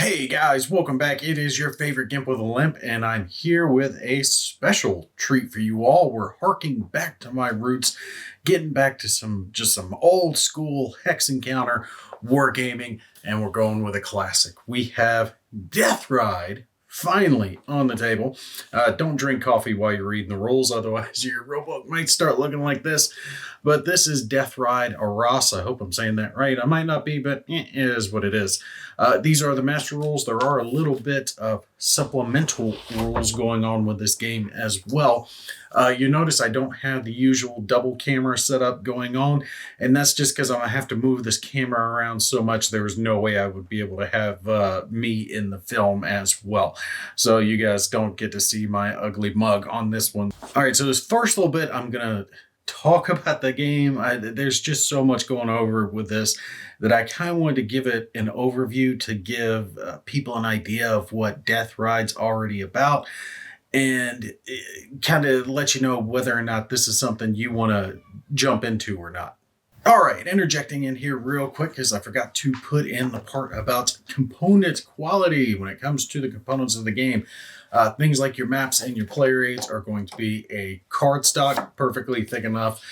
Hey guys, welcome back. It is your favorite Gimp with a Limp, and I'm here with a special treat for you all. We're harking back to my roots, getting back to some old school hex encounter wargaming, and we're going with a classic. We have Death Ride finally on the table. Don't drink coffee while you're reading the rules, otherwise your rulebook might start looking like this. But this is Death Ride Arras. I hope I'm saying that right. I might not be, but it is what it is. These are the master rules. There are a little bit of supplemental rules going on with this game as well. You notice I don't have the usual double camera setup going on, and that's just because I'm going to have to move this camera around so much there was no way I would be able to have me in the film as well. So you guys don't get to see my ugly mug on this one. All right, so this first little bit, I'm going to talk about the game. There's just so much going over with this that I kind of wanted to give it an overview to give people an idea of what Death Ride's already about, and kind of let you know whether or not this is something you want to jump into or not. All right, interjecting in here real quick because I forgot to put in the part about component quality when it comes to the components of the game. Things like your maps and your player aids are going to be a cardstock, perfectly thick enough,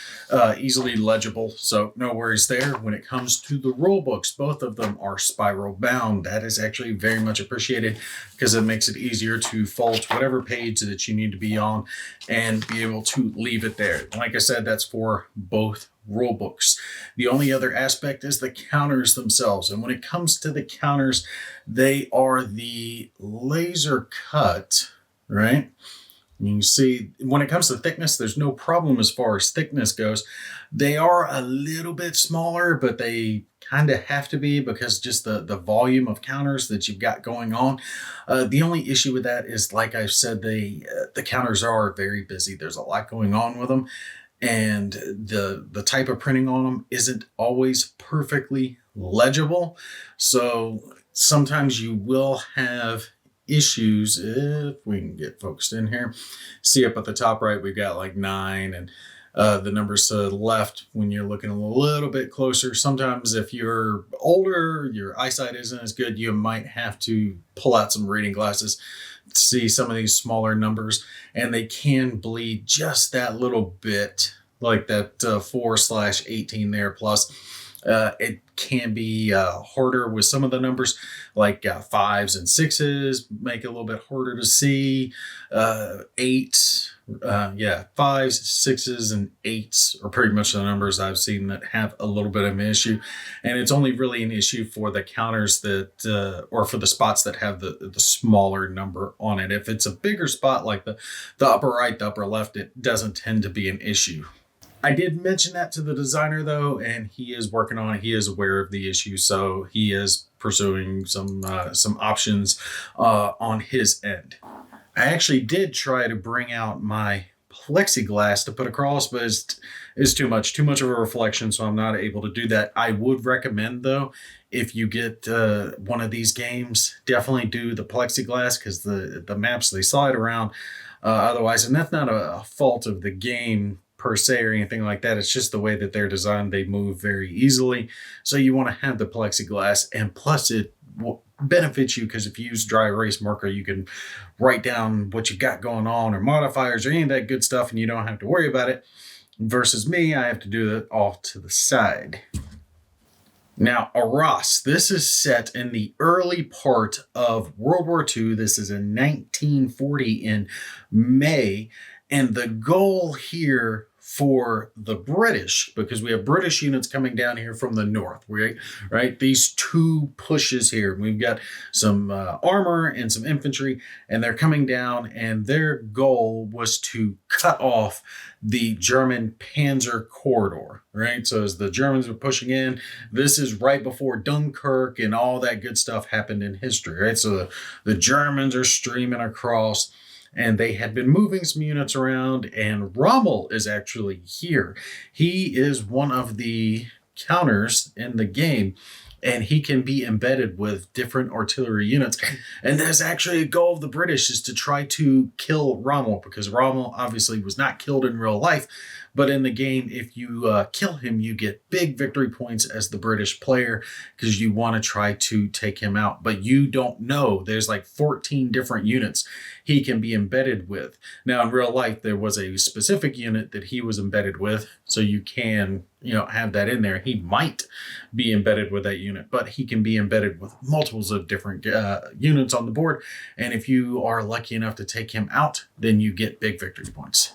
easily legible, so no worries there. When it comes to the rule books, both of them are spiral bound. That is actually very much appreciated because it makes it easier to fold to whatever page that you need to be on and be able to leave it there. Like I said, that's for both rule books. The only other aspect is the counters themselves. And when it comes to the counters, they are the laser cut, right? You can see when it comes to thickness, there's no problem as far as thickness goes. They are a little bit smaller, but they kind of have to be because just the volume of counters that you've got going on. The only issue with that is, like I've said, the counters are very busy. There's a lot going on with them. And the type of printing on them isn't always perfectly legible. So sometimes you will have issues. If we can get focused in here, see up at the top right, we've got like 9 and the numbers to the left when you're looking a little bit closer. Sometimes if you're older, your eyesight isn't as good, you might have to pull out some reading glasses to see some of these smaller numbers, and they can bleed just that little bit, like that 4/18 there plus. It can be harder with some of the numbers, like 5s and 6s make it a little bit harder to see. 8s, 5s, 6s, and 8s are pretty much the numbers I've seen that have a little bit of an issue. And it's only really an issue for the counters that, or for the spots that have the smaller number on it. If it's a bigger spot like the upper right, the upper left, it doesn't tend to be an issue. I did mention that to the designer though, and he is working on it. He is aware of the issue, so he is pursuing some options on his end. I actually did try to bring out my plexiglass to put across, but it's too much of a reflection, so I'm not able to do that. I would recommend though, if you get one of these games, definitely do the plexiglass because the maps, they slide around otherwise, and that's not a fault of the game per se or anything like that. It's just the way that they're designed. They move very easily. So you want to have the plexiglass, and plus it will benefit you because if you use dry erase marker, you can write down what you got going on or modifiers or any of that good stuff, and you don't have to worry about it. Versus me, I have to do it off to the side. Now, Arras, this is set in the early part of World War II. This is in 1940 in May. And the goal here for the British, because we have British units coming down here from the north, right? These two pushes here. We've got some armor and some infantry, and they're coming down, and their goal was to cut off the German Panzer corridor, right? So as the Germans were pushing in, this is right before Dunkirk and all that good stuff happened in history, right? So the Germans are streaming across, and they had been moving some units around, and Rommel is actually here. He is one of the counters in the game, and he can be embedded with different artillery units. And that's actually a goal of the British, is to try to kill Rommel, because Rommel obviously was not killed in real life, but in the game, if you kill him, you get big victory points as the British player, because you want to try to take him out. But you don't know. There's like 14 different units he can be embedded with. Now, in real life, there was a specific unit that he was embedded with, so you can, have that in there. He might be embedded with that unit, but he can be embedded with multiples of different units on the board. And if you are lucky enough to take him out, then you get big victory points.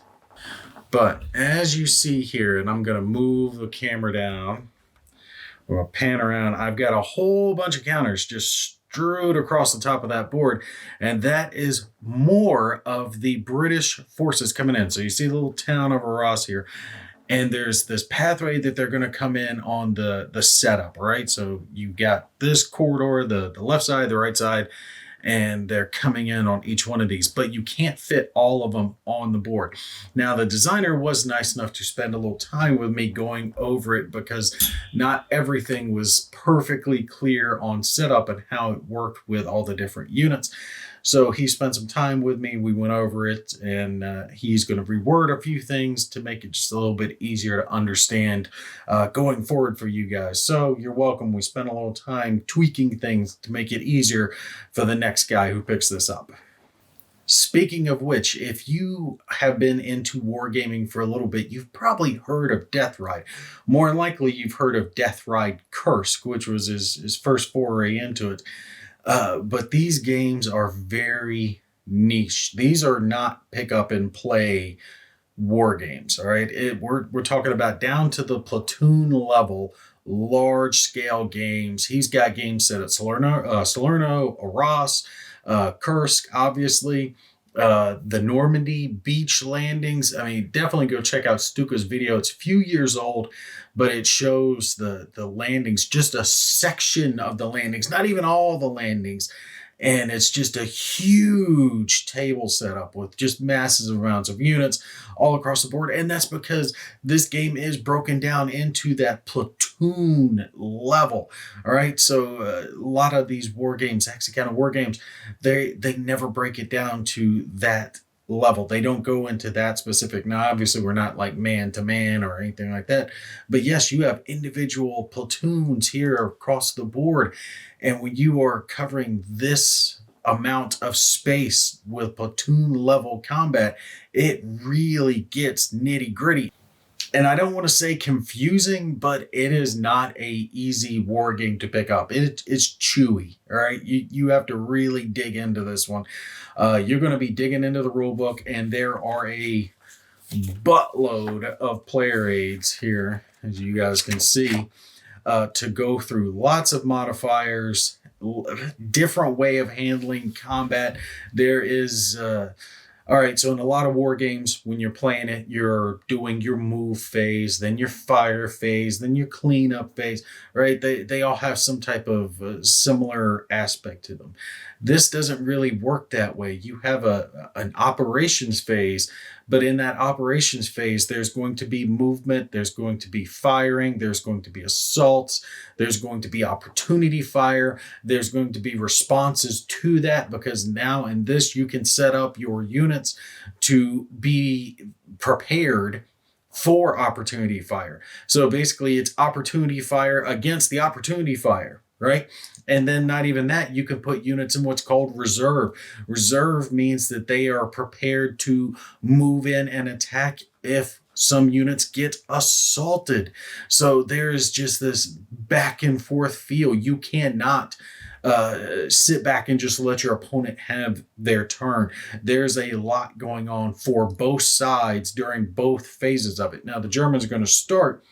But as you see here, and I'm going to move the camera down, we're going to pan around, I've got a whole bunch of counters just strewed across the top of that board. And that is more of the British forces coming in. So you see the little town of Arras here. And there's this pathway that they're going to come in on the setup, right? So you got this corridor, the left side, the right side, and they're coming in on each one of these, but you can't fit all of them on the board. Now, the designer was nice enough to spend a little time with me going over it, because not everything was perfectly clear on setup and how it worked with all the different units. So he spent some time with me. We went over it, and he's going to reword a few things to make it just a little bit easier to understand going forward for you guys. So you're welcome. We spent a little time tweaking things to make it easier for the next guy who picks this up. Speaking of which, if you have been into wargaming for a little bit, you've probably heard of Death Ride. More than likely, you've heard of Death Ride Kursk, which was his first foray into it. But these games are very niche. These are not pick up and play war games. All right. We're talking about down to the platoon level, large scale games. He's got games set at Salerno, Arras, Kursk, obviously, the Normandy beach landings. I mean, definitely go check out Stuka's video. It's a few years old, but it shows the landings, just a section of the landings, not even all the landings. And it's just a huge table setup with just massive amounts of units all across the board. And that's because this game is broken down into that platoon level. All right. So a lot of these war games, Hexagon war games, they never break it down to that level. They don't go into that specific. Now, obviously, we're not like man to man or anything like that. But yes, you have individual platoons here across the board. And when you are covering this amount of space with platoon level combat, it really gets nitty gritty. And I don't want to say confusing, but it is not a easy war game to pick up. It's chewy, all right? You have to really dig into this one. You're going to be digging into the rule book, and there are a buttload of player aids here, as you guys can see, to go through. Lots of modifiers, different way of handling combat. There is... all right, so in a lot of war games, when you're playing it, you're doing your move phase, then your fire phase, then your cleanup phase, right? They all have some type of similar aspect to them. This doesn't really work that way. You have an operations phase, but in that operations phase, there's going to be movement, there's going to be firing, there's going to be assaults, there's going to be opportunity fire, there's going to be responses to that, because now in this, you can set up your units to be prepared for opportunity fire. So basically, it's opportunity fire against the opportunity fire, right? And then not even that, you can put units in what's called reserve. Reserve means that they are prepared to move in and attack if some units get assaulted. So there's just this back and forth feel. You cannot sit back and just let your opponent have their turn. There's a lot going on for both sides during both phases of it. Now, the Germans are going to start,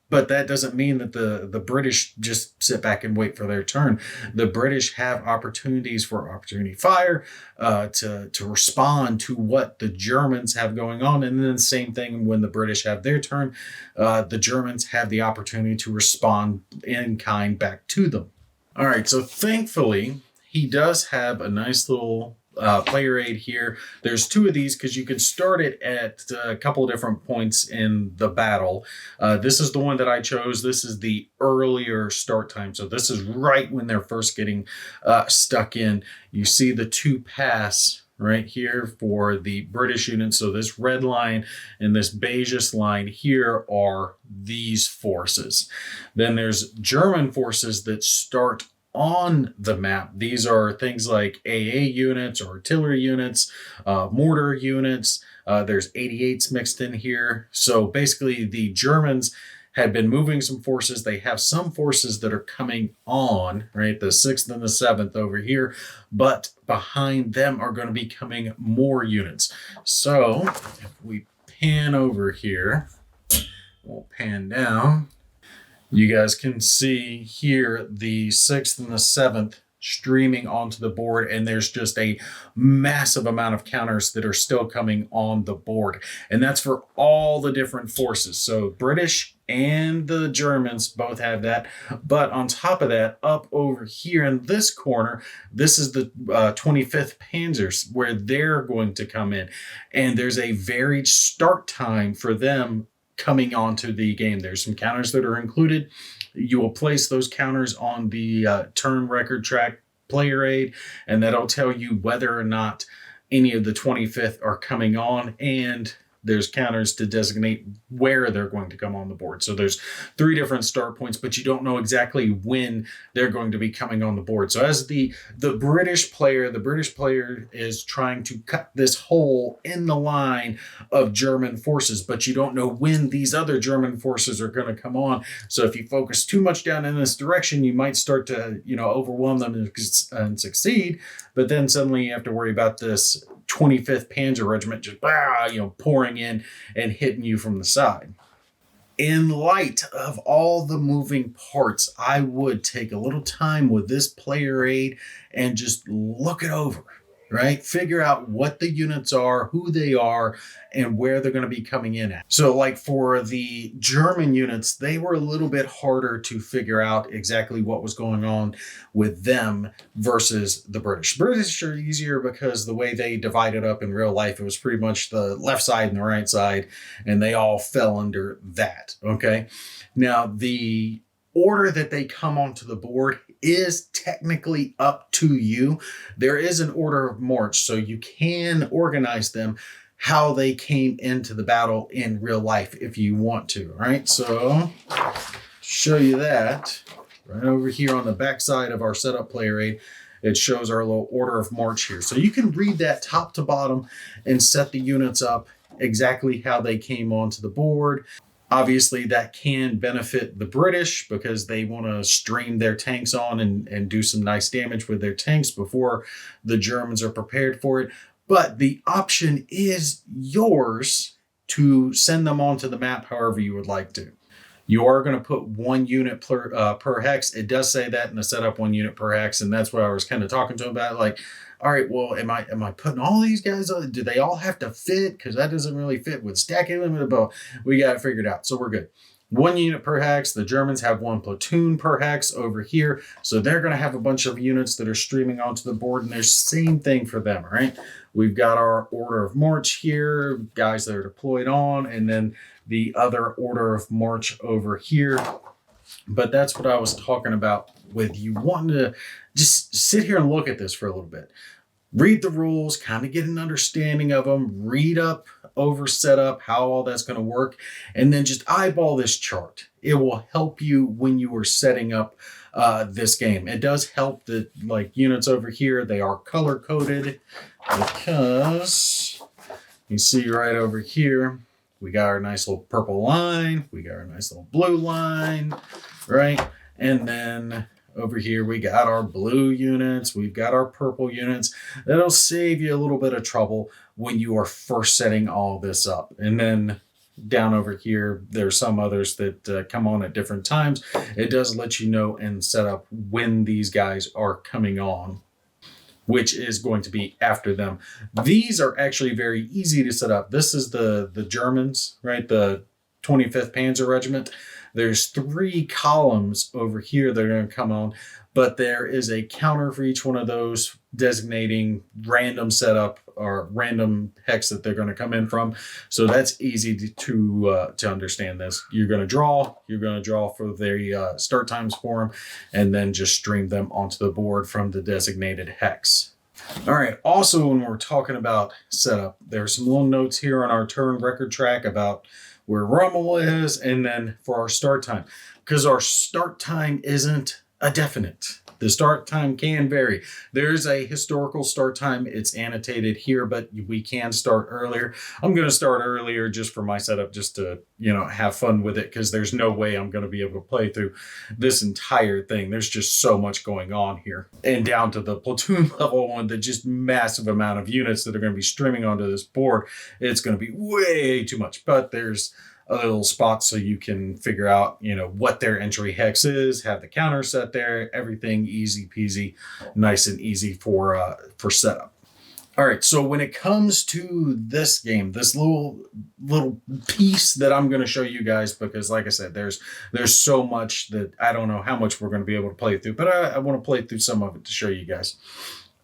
but that doesn't mean that the British just sit back and wait for their turn. The British have opportunities for opportunity fire to respond to what the Germans have going on. And then the same thing when the British have their turn, the Germans have the opportunity to respond in kind back to them. All right, so thankfully, he does have a nice little player aid here. There's 2 of these because you can start it at a couple of different points in the battle. This is the one that I chose. This is the earlier start time. So this is right when they're first getting stuck in. You see the 2 pass right here for the British units. So this red line and this beigeish line here are these forces. Then there's German forces that start on the map. These are things like AA units, or artillery units, mortar units. There's 88s mixed in here. So basically the Germans had been moving some forces. They have some forces that are coming on, right? The 6th and the 7th over here, but behind them are going to be coming more units. So if we pan over here, we'll pan down. You guys can see here the 6th and the 7th streaming onto the board, and there's just a massive amount of counters that are still coming on the board. And that's for all the different forces. So British and the Germans both have that. But on top of that, up over here in this corner, this is the 25th Panzers, where they're going to come in. And there's a varied start time for them coming onto the game. There's some counters that are included. You will place those counters on the turn record track player aid, and that'll tell you whether or not any of the 25th are coming on, and there's counters to designate where they're going to come on the board. So there's 3 different start points, but you don't know exactly when they're going to be coming on the board. So as the British player is trying to cut this hole in the line of German forces, but you don't know when these other German forces are going to come on. So if you focus too much down in this direction, you might start to, overwhelm them and succeed. But then suddenly you have to worry about this 25th Panzer Regiment just pouring in and hitting you from the side. In light of all the moving parts, I would take a little time with this player aid and just look it over, right? Figure out what the units are, who they are, and where they're going to be coming in at. So like for the German units, they were a little bit harder to figure out exactly what was going on with them versus the British. British are easier because the way they divided up in real life, it was pretty much the left side and the right side, and they all fell under that, okay? Now, the order that they come onto the board is technically up to you. There is an order of march, so you can organize them how they came into the battle in real life if you want to, right? So show you that right over here on the back side of our setup player aid. It shows our little order of march here. So you can read that top to bottom and set the units up exactly how they came onto the board. Obviously, that can benefit the British because they want to stream their tanks on and do some nice damage with their tanks before the Germans are prepared for it. But the option is yours to send them onto the map however you would like to. You are going to put 1 unit per hex. It does say that in the setup, 1 unit per hex, and that's what I was kind of talking to them about. Like, all right, well, am I putting all these guys on? Do they all have to fit? Because that doesn't really fit with stacking limited bow. We got it figured out, so we're good. 1 unit per hex. The Germans have 1 platoon per hex over here. So they're going to have a bunch of units that are streaming onto the board, and there's the same thing for them, all right? We've got our order of march here, guys that are deployed on, and then the other order of march over here. But that's what I was talking about with you wanting to just sit here and look at this for a little bit. Read the rules, kind of get an understanding of them, read up over setup, how all that's going to work, and then just eyeball this chart. It will help you when you are setting up this game. It does help that, like, units over here, they are color coded because you see right over here, we got our nice little purple line, we got our nice little blue line, right? And then over here, we got our blue units. We've got our purple units. That'll save you a little bit of trouble when you are first setting all this up. And then down over here, there's some others that come on at different times. It does let you know and set up when these guys are coming on, which is going to be after them. These are actually very easy to set up. This is the Germans, right? The 25th Panzer Regiment. There's 3 columns over here that are going to come on, but there is a counter for each one of those designating random setup or random hex that they're going to come in from. So that's easy to understand this. You're going to draw for the start times for them, and then just stream them onto the board from the designated hex. All right. Also, when we're talking about setup, there's some little notes here on our turn record track about where Rommel is, and then for our start time, because our start time isn't a definite. The start time can vary. There's a historical start time. It's annotated here, but we can start earlier. I'm going to start earlier just for my setup, just to, have fun with it, because there's no way I'm going to be able to play through this entire thing. There's just so much going on here. And down to the platoon level one, the just massive amount of units that are going to be streaming onto this board, it's going to be way too much. But there's a little spot so you can figure out, what their entry hex is, have the counter set there, everything easy peasy, nice and easy for setup. All right, so when it comes to this game, this little piece that I'm going to show you guys, because like I said, there's so much that I don't know how much we're going to be able to play through, but I want to play through some of it to show you guys.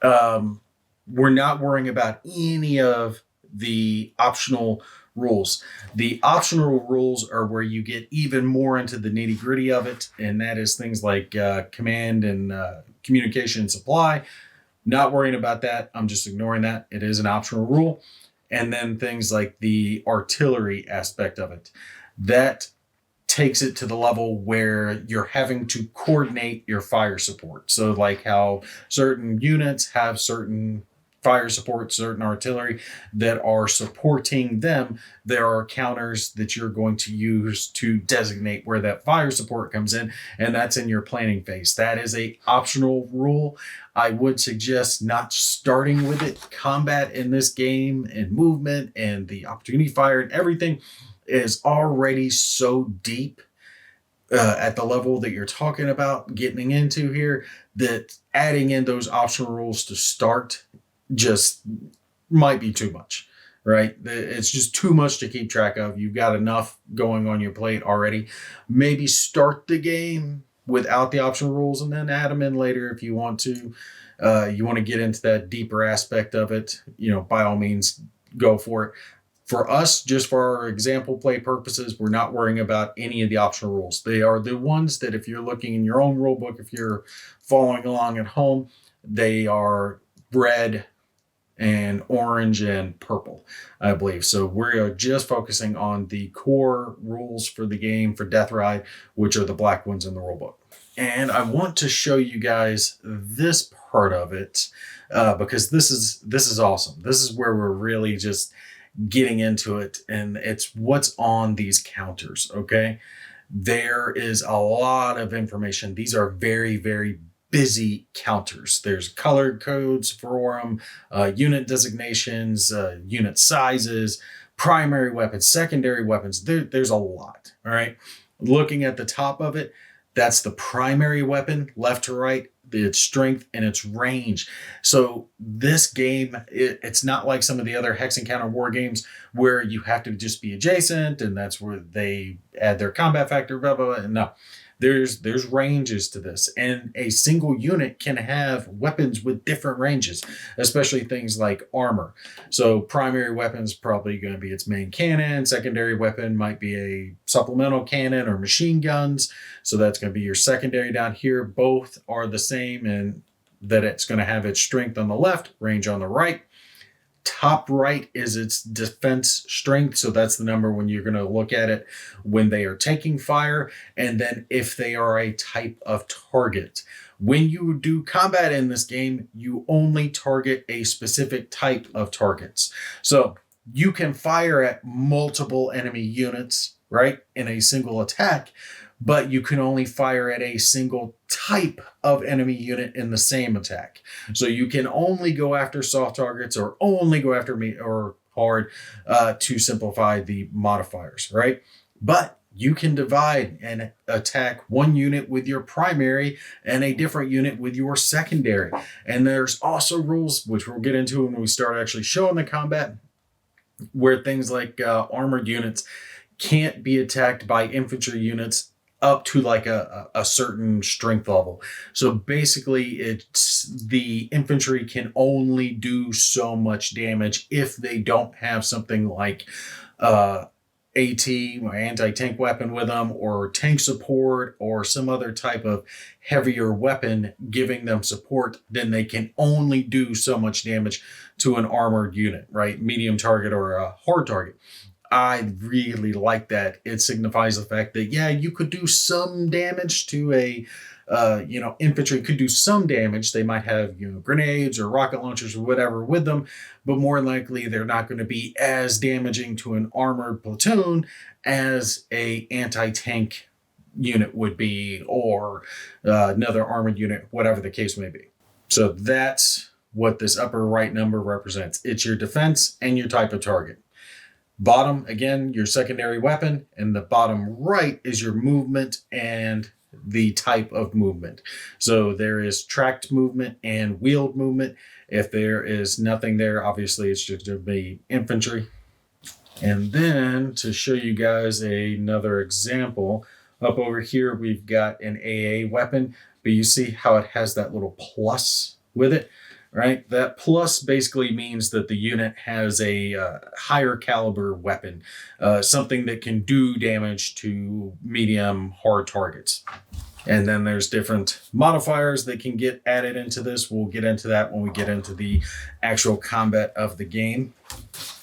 We're not worrying about any of the optional rules. The optional rules are where you get even more into the nitty gritty of it, and that is things like command and communication and supply. Not worrying about that. I'm just ignoring that. It is an optional rule. And then things like the artillery aspect of it. That takes it to the level where you're having to coordinate your fire support. So like how certain units have certain fire support, certain artillery that are supporting them, there are counters that you're going to use to designate where that fire support comes in, and that's in your planning phase. That is a optional rule. I would suggest not starting with it. Combat in this game and movement and the opportunity fire and everything is already so deep at the level that you're talking about getting into here, that adding in those optional rules to start just might be too much, right? It's just too much to keep track of. You've got enough going on your plate already. Maybe start the game without the optional rules and then add them in later if you want to. You want to get into that deeper aspect of it, by all means, go for it. For us, just for our example play purposes, we're not worrying about any of the optional rules. They are the ones that if you're looking in your own rule book, if you're following along at home, they are red and orange and purple, I believe. So we're just focusing on the core rules for the game for Death Ride, which are the black ones in the rule book. And I want to show you guys this part of it because this is awesome. This is where we're really just getting into it, and it's what's on these counters. Okay, there is a lot of information. These are very, very busy counters. There's color codes for them, unit designations, unit sizes, primary weapons, secondary weapons. There's a lot. All right, looking at the top of it, that's the primary weapon, left to right, its strength and its range. So this game, it's not like some of the other hex and counter war games where you have to just be adjacent and that's where they add their combat factor, blah, blah, blah. No, there's ranges to this, and a single unit can have weapons with different ranges, especially things like armor. So primary weapon's probably going to be its main cannon. Secondary weapon might be a supplemental cannon or machine guns. So that's going to be your secondary down here. Both are the same in that it's going to have its strength on the left, range on the right. Top right is its defense strength. So that's the number when you're going to look at it when they are taking fire. And then if they are a type of target. When you do combat in this game, you only target a specific type of targets. So you can fire at multiple enemy units, right, in a single attack, but you can only fire at a single type of enemy unit in the same attack. So you can only go after soft targets or only go after me or hard to simplify the modifiers, right? But you can divide and attack one unit with your primary and a different unit with your secondary. And there's also rules, which we'll get into when we start actually showing the combat, where things like armored units can't be attacked by infantry units up to like a certain strength level. So basically it's the infantry can only do so much damage if they don't have something like AT or anti-tank weapon with them, or tank support, or some other type of heavier weapon giving them support. Then they can only do so much damage to an armored unit, right? Medium target or a hard target. I really like that. It signifies the fact that, yeah, you could do some damage to a, infantry could do some damage. They might have, grenades or rocket launchers or whatever with them, but more likely they're not going to be as damaging to an armored platoon as a anti-tank unit would be, or another armored unit, whatever the case may be. So that's what this upper right number represents. It's your defense and your type of target. Bottom, again, your secondary weapon, and the bottom right is your movement and the type of movement. So there is tracked movement and wheeled movement. If there is nothing there, obviously it's just going to be infantry. And then to show you guys another example, up over here we've got an AA weapon, but you see how it has that little plus with it? Right, that plus basically means that the unit has a higher caliber weapon, something that can do damage to medium hard targets. And then there's different modifiers that can get added into this. We'll get into that when we get into the actual combat of the game.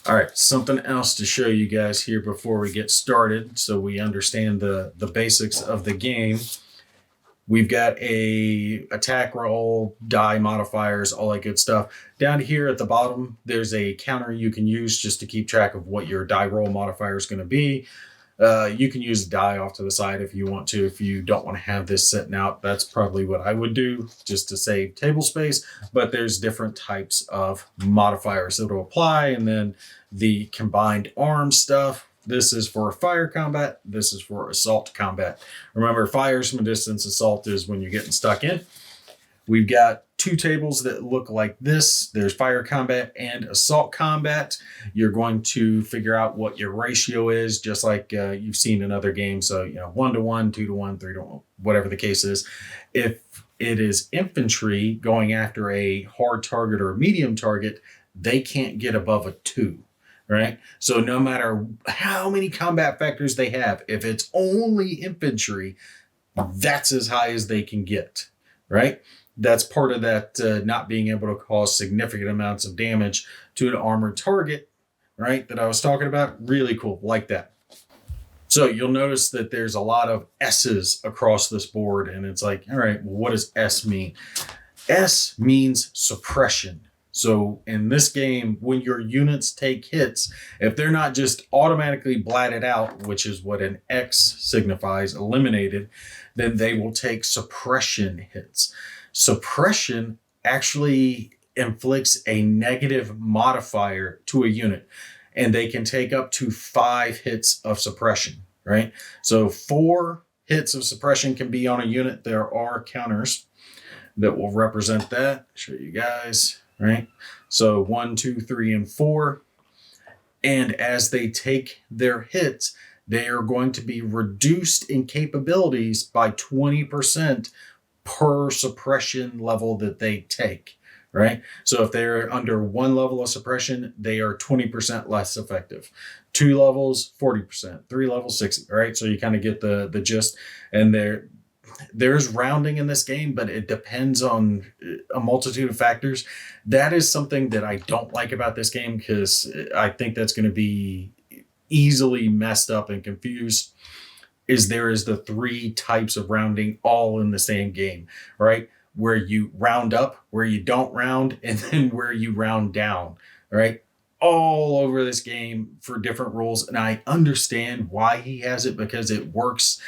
All right, something else to show you guys here before we get started, so we understand the basics of the game. We've got a attack roll, die modifiers, all that good stuff. Down here at the bottom, there's a counter you can use just to keep track of what your die roll modifier is going to be. You can use a die off to the side if you want to. If you don't want to have this sitting out, that's probably what I would do just to save table space. But there's different types of modifiers that will apply. And then the combined arm stuff. This is for fire combat. This is for assault combat. Remember, fires from a distance. Assault is when you're getting stuck in. We've got two tables that look like this. There's fire combat and assault combat. You're going to figure out what your ratio is, just like you've seen in other games. So, 1-to-1, 2-to-1, 3-to-1, whatever the case is. If it is infantry going after a hard target or a medium target, they can't get above a 2. Right? So no matter how many combat factors they have, if it's only infantry, that's as high as they can get, right? That's part of that not being able to cause significant amounts of damage to an armored target, right? That I was talking about. Really cool, like that. So you'll notice that there's a lot of S's across this board, and it's like, all right, well, what does S mean? S means suppression. So in this game, when your units take hits, if they're not just automatically blatted out, which is what an X signifies, eliminated, then they will take suppression hits. Suppression actually inflicts a negative modifier to a unit, and they can take up to 5 hits of suppression, right? So 4 hits of suppression can be on a unit. There are counters that will represent that. Show you guys. Right? So 1, 2, 3, and 4. And as they take their hits, they are going to be reduced in capabilities by 20% per suppression level that they take. Right? So if they're under 1 level of suppression, they are 20% less effective. 2 levels, 40%. 3 levels, 60%. Right? So you kind of get the gist. And there's rounding in this game, but it depends on a multitude of factors. That is something that I don't like about this game, because I think that's going to be easily messed up and confused. There is the 3 types of rounding all in the same game, right? Where you round up, where you don't round, and then where you round down, right? All over this game for different rules. And I understand why he has it, because it works.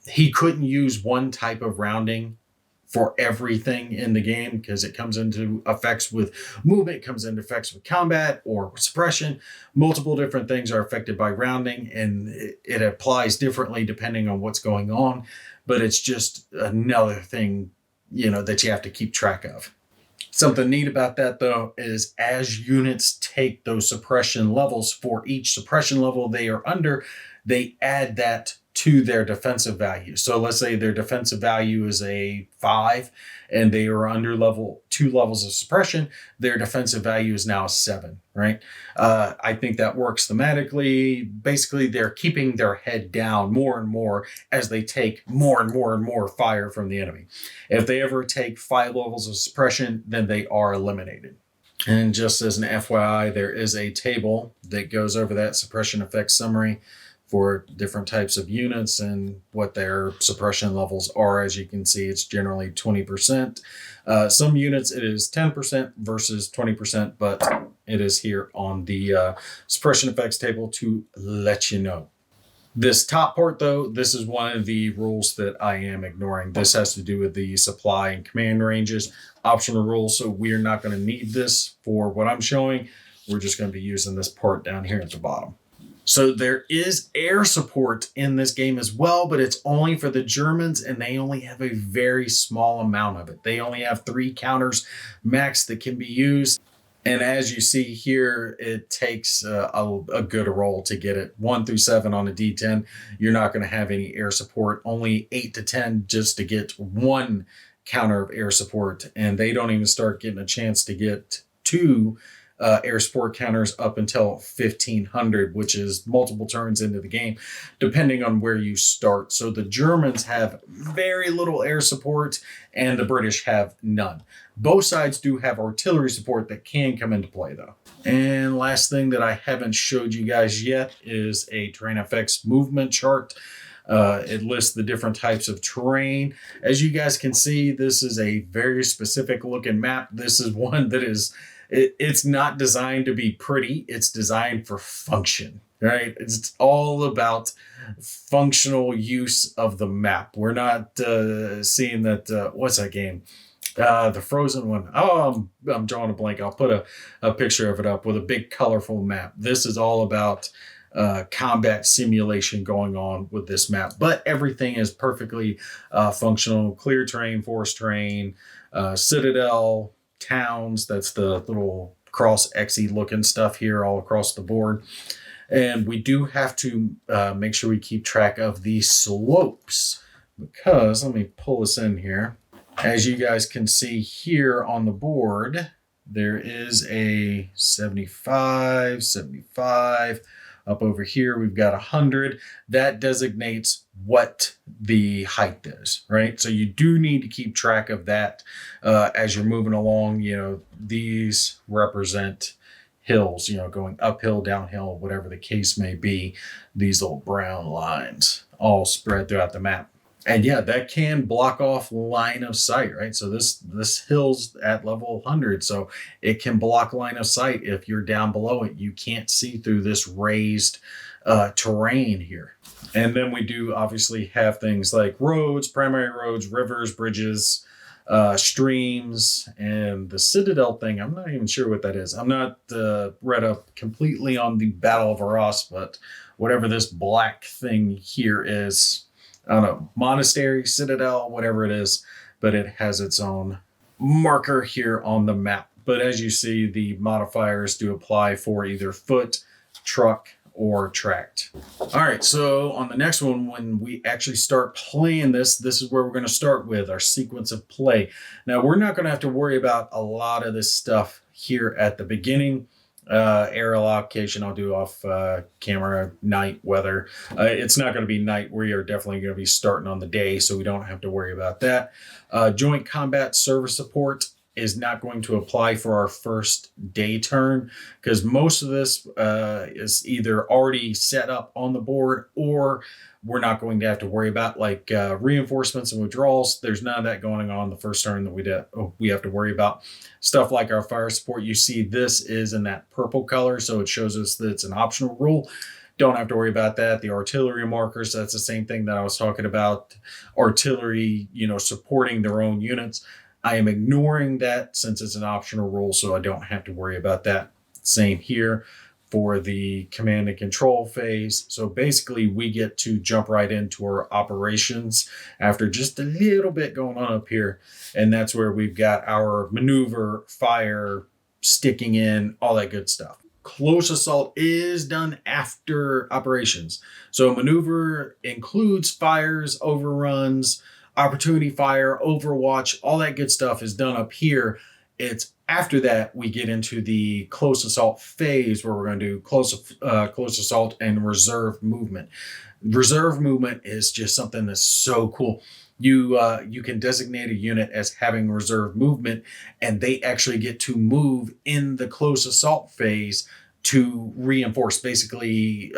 He couldn't use one type of rounding for everything in the game, because it comes into effects with movement, comes into effects with combat or suppression. Multiple different things are affected by rounding, and it applies differently depending on what's going on. But it's just another thing, that you have to keep track of. Something neat about that, though, is as units take those suppression levels, for each suppression level they are under, they add that to their defensive value. So let's say their defensive value is a 5 and they are under level 2 levels of suppression, their defensive value is now a 7, right? I think that works thematically. Basically, they're keeping their head down more and more as they take more and more and more fire from the enemy. If they ever take 5 levels of suppression, then they are eliminated. And just as an FYI, there is a table that goes over that suppression effect summary for different types of units and what their suppression levels are. As you can see, it's generally 20%. Some units, it is 10% versus 20%, but it is here on the suppression effects table to let you know. This top part, though, this is one of the rules that I am ignoring. This has to do with the supply and command ranges, optional rules, so we're not going to need this for what I'm showing. We're just going to be using this part down here at the bottom. So there is air support in this game as well, but it's only for the Germans, and they only have a very small amount of it. They only have 3 counters max that can be used. And as you see here, it takes a good roll to get it. 1 through 7 on a D10. You're not going to have any air support. Only 8 to 10 just to get 1 counter of air support. And they don't even start getting a chance to get 2 air support counters up until 1500, which is multiple turns into the game, depending on where you start. So the Germans have very little air support and the British have none. Both sides do have artillery support that can come into play, though. And last thing that I haven't showed you guys yet is a terrain effects movement chart. It lists the different types of terrain. As you guys can see, this is a very specific looking map. This is one that is, it's not designed to be pretty. It's designed for function, right? It's all about functional use of the map. We're not seeing that, what's that game? The Frozen one. Oh, I'm drawing a blank. I'll put a picture of it up with a big colorful map. This is all about combat simulation going on with this map, but everything is perfectly functional. Clear terrain, forest terrain, citadel, towns. That's the little cross X-y looking stuff here all across the board. And we do have to make sure we keep track of the slopes, because let me pull this in here. As you guys can see here on the board, there is a 75, 75. Up over here, we've got 100. That designates what the height is, right? So you do need to keep track of that as you're moving along. You know, these represent hills, you know, going uphill, downhill, whatever the case may be. These little brown lines all spread throughout the map. And yeah, that can block off line of sight, right? So this hill's at level 100, so it can block line of sight. If you're down below it, you can't see through this raised terrain here. And then we do obviously have things like roads, primary roads, rivers, bridges, streams, and the citadel thing. I'm not even sure what that is. I'm not read up completely on the Battle of Arras, but whatever this black thing here is, I don't know, monastery, citadel, whatever it is, but it has its own marker here on the map. But as you see, the modifiers do apply for either foot, truck, or tracked. All right, so on the next one, when we actually start playing this is where we're going to start with our sequence of play. Now, we're not going to have to worry about a lot of this stuff here at the beginning. Aerial location I'll do off camera, night, weather. It's not going to be night. We are definitely going to be starting on the day, so we don't have to worry about that. Joint combat service support is not going to apply for our first day turn, because most of this is either already set up on the board, or we're not going to have to worry about, like reinforcements and withdrawals. There's none of that going on the first turn that we have to worry about. Stuff like our fire support, you see this is in that purple color, so it shows us that it's an optional rule. Don't have to worry about that. The artillery markers, that's the same thing that I was talking about. Artillery, you know, supporting their own units. I am ignoring that since it's an optional rule, so I don't have to worry about that. Same here for the command and control phase. So basically we get to jump right into our operations after just a little bit going on up here. And that's where we've got our maneuver, fire, sticking in, all that good stuff. Close assault is done after operations. So maneuver includes fires, overruns, opportunity fire, overwatch, all that good stuff is done up here. It's after that we get into the close assault phase where we're going to do close assault and reserve movement. Reserve movement is just something that's so cool. You can designate a unit as having reserve movement, and they actually get to move in the close assault phase to reinforce, basically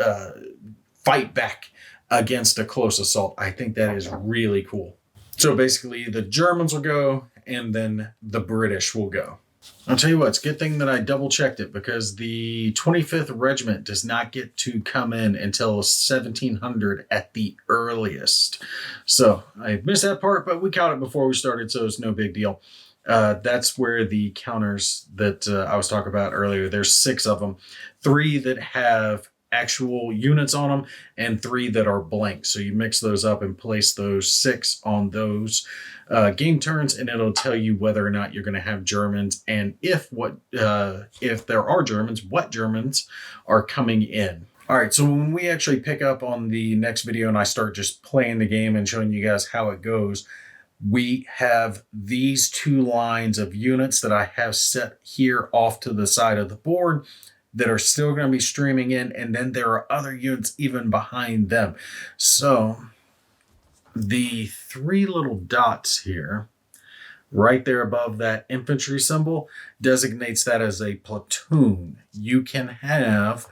fight back against a close assault. I think that is really cool. So basically the Germans will go and then the British will go. I'll tell you what, it's a good thing that I double checked it, because the 25th Regiment does not get to come in until 1700 at the earliest. So I missed that part, but we caught it before we started, so it's no big deal. That's where the counters that I was talking about earlier, there's 6 of them, 3 that have actual units on them and 3 that are blank. So you mix those up and place those 6 on those game turns, and it'll tell you whether or not you're going to have Germans, and if there are Germans, what Germans are coming in. All right, so when we actually pick up on the next video and I start just playing the game and showing you guys how it goes, we have these 2 lines of units that I have set here off to the side of the board that are still going to be streaming in, and then there are other units even behind them. So the 3 little dots here, right there above that infantry symbol, designates that as a platoon. You can have,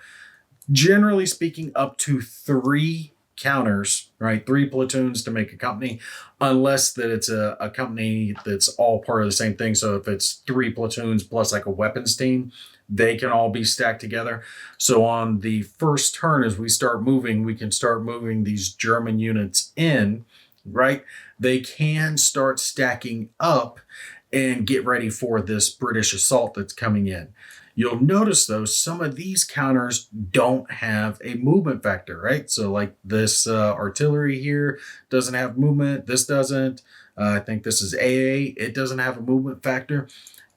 generally speaking, up to 3 counters, right? 3 platoons to make a company, unless that it's a company that's all part of the same thing. So if it's 3 platoons plus like a weapons team, they can all be stacked together. So on the first turn, as we start moving, we can start moving these German units in, right? They can start stacking up and get ready for this British assault that's coming in. You'll notice, though, some of these counters don't have a movement factor, right? So like this artillery here doesn't have movement. This doesn't. I think this is AA. It doesn't have a movement factor.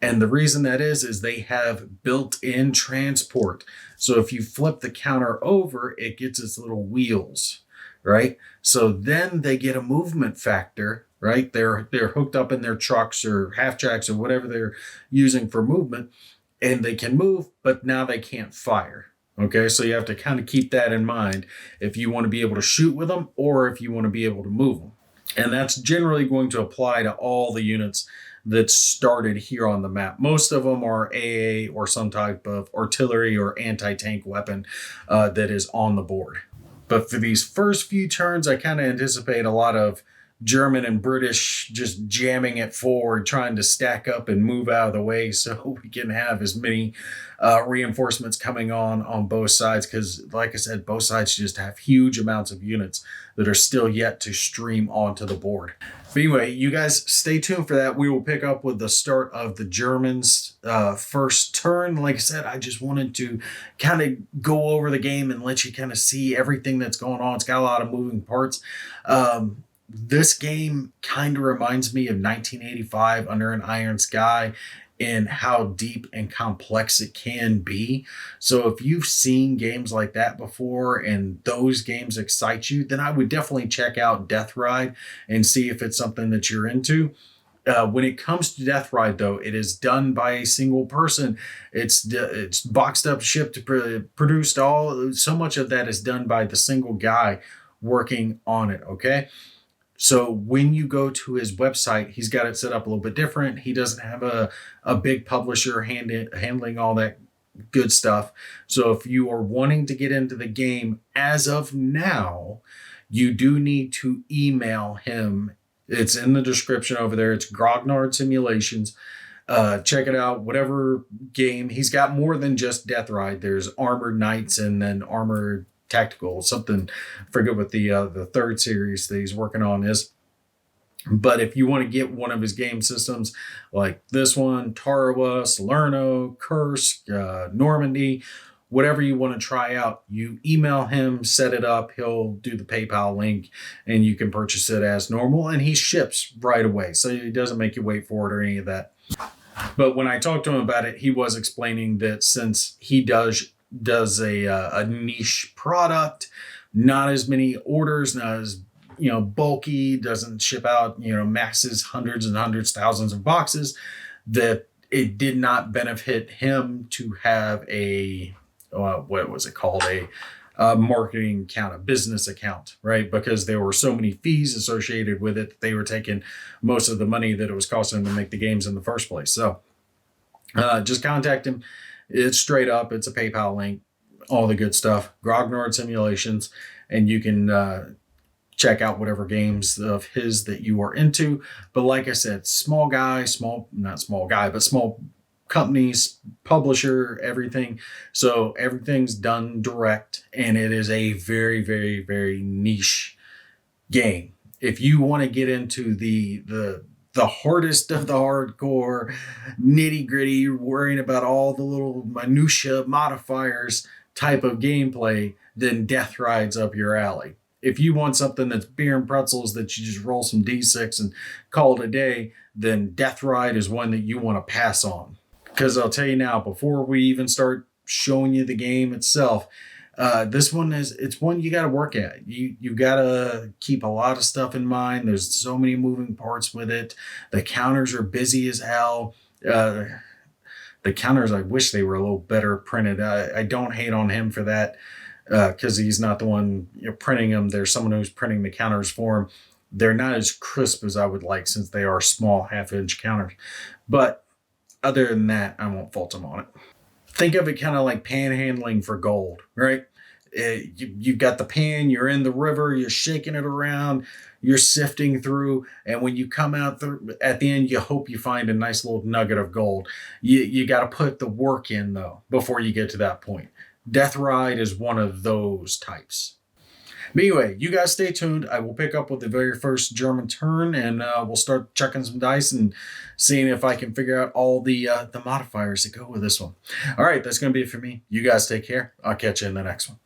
And the reason that is they have built-in transport. So if you flip the counter over, it gets its little wheels, right? So then they get a movement factor, right? They're hooked up in their trucks or half tracks or whatever they're using for movement, and they can move, but now they can't fire. Okay, so you have to kind of keep that in mind if you want to be able to shoot with them or if you want to be able to move them. And that's generally going to apply to all the units that started here on the map. Most of them are AA or some type of artillery or anti-tank weapon that is on the board. But for these first few turns, I kind of anticipate a lot of German and British just jamming it forward, trying to stack up and move out of the way so we can have as many reinforcements coming on both sides. Because like I said, both sides just have huge amounts of units that are still yet to stream onto the board. But anyway, you guys stay tuned for that. We will pick up with the start of the Germans' first turn. Like I said, I just wanted to kind of go over the game and let you kind of see everything that's going on. It's got a lot of moving parts. This game kind of reminds me of 1985 Under an Iron Sky and how deep and complex it can be. So if you've seen games like that before and those games excite you, then I would definitely check out Death Ride and see if it's something that you're into. When it comes to Death Ride, though, it is done by a single person. It's boxed up, shipped, produced. So much of that is done by the single guy working on it, okay? So when you go to his website, he's got it set up a little bit different. He doesn't have a big publisher handling all that good stuff. So if you are wanting to get into the game as of now, you do need to email him. It's in the description over there. It's Grognard Simulations. Check it out. Whatever game. He's got more than just Death Ride. There's Armored Knights and then Armored Tactical, something, I forget what the third series that he's working on is. But if you want to get one of his game systems like this one, Tarawa, Salerno, Kursk, Normandy, whatever you want to try out, you email him, set it up, he'll do the PayPal link, and you can purchase it as normal, and he ships right away. So he doesn't make you wait for it or any of that. But when I talked to him about it, he was explaining that since he does a niche product, not as many orders, not as bulky, doesn't ship out masses, hundreds and hundreds, thousands of boxes, that it did not benefit him to have a what was it called, a marketing account, a business account, right? Because there were so many fees associated with it, they were taking most of the money that it was costing them to make the games in the first place. So just contact him. It's straight up. It's a PayPal link, all the good stuff. Grognard Simulations, and you can check out whatever games of his that you are into. But like I said, not small guy, but small companies, publisher, everything. So everything's done direct, and it is a very, very, very niche game. If you want to get into the hardest of the hardcore, nitty gritty, worrying about all the little minutia modifiers type of gameplay, then Death Ride's up your alley. If you want something that's beer and pretzels that you just roll some D6 and call it a day, then Death Ride is one that you want to pass on. Because I'll tell you now, before we even start showing you the game itself, this one it's one you got to work at. You got to keep a lot of stuff in mind. There's so many moving parts with it. The counters are busy as hell. The counters, I wish they were a little better printed. I don't hate on him for that, because he's not the one printing them. There's someone who's printing the counters for him. They're not as crisp as I would like, since they are small half-inch counters. But other than that, I won't fault him on it. Think of it kind of like panhandling for gold, right? You've got the pan, you're in the river, you're shaking it around, you're sifting through, and when you come out at the end, you hope you find a nice little nugget of gold. You got to put the work in, though, before you get to that point. Death Ride is one of those types. But anyway, you guys stay tuned. I will pick up with the very first German turn, and we'll start checking some dice and seeing if I can figure out all the modifiers that go with this one. All right, that's going to be it for me. You guys take care. I'll catch you in the next one.